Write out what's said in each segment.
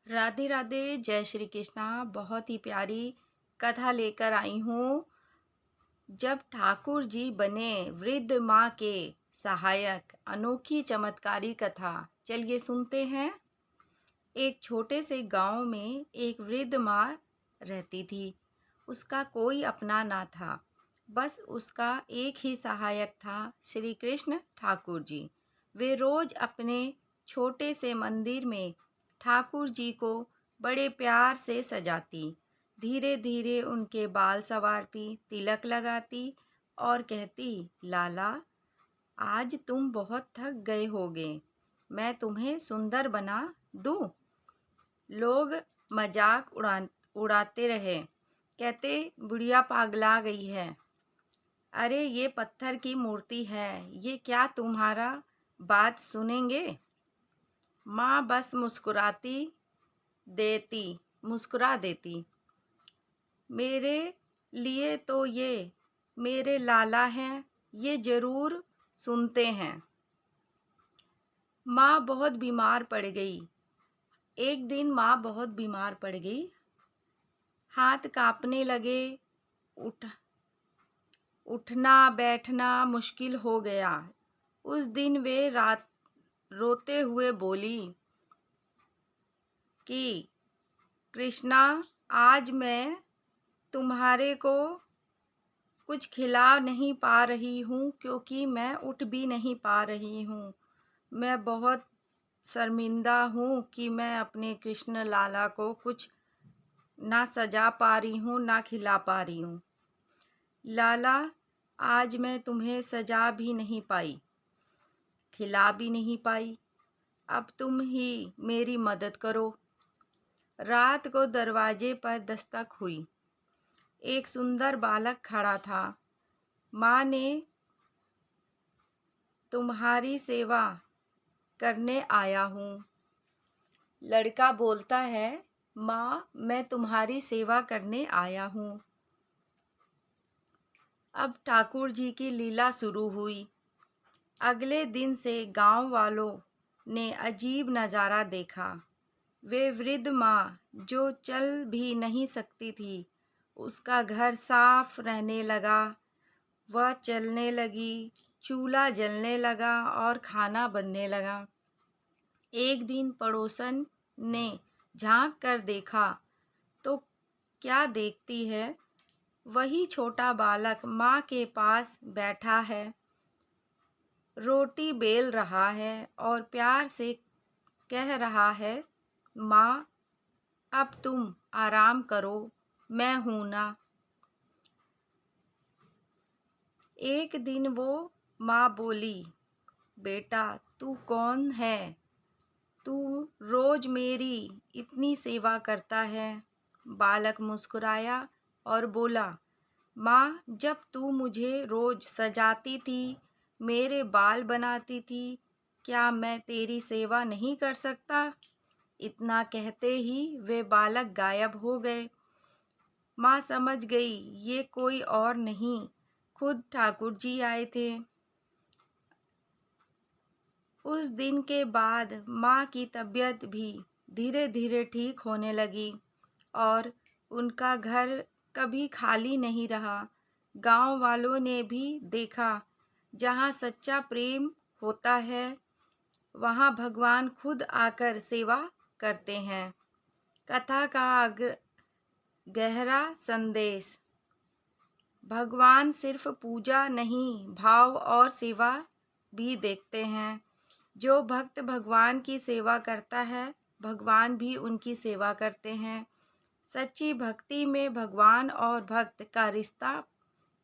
राधे राधे, जय श्री कृष्णा। बहुत ही प्यारी कथा लेकर आई हूँ। जब ठाकुर जी बने वृद्ध माँ के सहायक, अनोखी चमत्कारी कथा। चलिए सुनते हैं। एक छोटे से गांव में एक वृद्ध माँ रहती थी। उसका कोई अपना ना था, बस उसका एक ही सहायक था, श्री कृष्ण ठाकुर जी। वे रोज अपने छोटे से मंदिर में ठाकुर जी को बड़े प्यार से सजाती, धीरे धीरे उनके बाल संवारती, तिलक लगाती और कहती, लाला, आज तुम बहुत थक गए होगे, मैं तुम्हें सुंदर बना दूं। लोग मजाक उड़ाते रहे, कहते बुढ़िया पागला गई है। अरे ये पत्थर की मूर्ति है, ये क्या तुम्हारा बात सुनेंगे। माँ बस मुस्कुरा देती। मेरे लिए तो ये मेरे लाला हैं, ये जरूर सुनते हैं। माँ बहुत बीमार पड़ गई। एक दिन माँ बहुत बीमार पड़ गई, हाथ कांपने लगे, उठ उठना बैठना मुश्किल हो गया। उस दिन वे रात रोते हुए बोली कि कृष्णा, आज मैं तुम्हारे को कुछ खिला नहीं पा रही हूँ, क्योंकि मैं उठ भी नहीं पा रही हूँ। मैं बहुत शर्मिंदा हूँ कि मैं अपने कृष्ण लाला को कुछ ना सजा पा रही हूँ, ना खिला पा रही हूँ। लाला, आज मैं तुम्हें सजा भी नहीं पाई, खिला भी नहीं पाई। अब तुम ही मेरी मदद करो। रात को दरवाजे पर दस्तक हुई। एक सुंदर बालक खड़ा था। माँ ने तुम्हारी सेवा करने आया हूँ। लड़का बोलता है, माँ, मैं तुम्हारी सेवा करने आया हूँ। अब ठाकुर जी की लीला शुरू हुई। अगले दिन से गांव वालों ने अजीब नज़ारा देखा। वे वृद्ध माँ जो चल भी नहीं सकती थी, उसका घर साफ रहने लगा, वह चलने लगी, चूल्हा जलने लगा और खाना बनने लगा। एक दिन पड़ोसन ने झांक कर देखा तो क्या देखती है, वही छोटा बालक माँ के पास बैठा है, रोटी बेल रहा है और प्यार से कह रहा है, माँ, अब तुम आराम करो, मैं हूं ना। एक दिन वो माँ बोली, बेटा, तू कौन है? तू रोज मेरी इतनी सेवा करता है। बालक मुस्कुराया और बोला, माँ, जब तू मुझे रोज सजाती थी, मेरे बाल बनाती थी, क्या मैं तेरी सेवा नहीं कर सकता? इतना कहते ही वे बालक गायब हो गए। माँ समझ गई ये कोई और नहीं, खुद ठाकुर जी आए थे। उस दिन के बाद माँ की तबीयत भी धीरे धीरे ठीक होने लगी और उनका घर कभी खाली नहीं रहा। गांव वालों ने भी देखा, जहाँ सच्चा प्रेम होता है, वहाँ भगवान खुद आकर सेवा करते हैं। कथा का गहरा संदेश। भगवान सिर्फ पूजा नहीं, भाव और सेवा भी देखते हैं। जो भक्त भगवान की सेवा करता है, भगवान भी उनकी सेवा करते हैं। सच्ची भक्ति में भगवान और भक्त का रिश्ता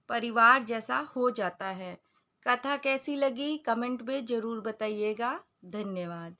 परिवार जैसा हो जाता है। कथा कैसी लगी कमेंट में ज़रूर बताइएगा। धन्यवाद।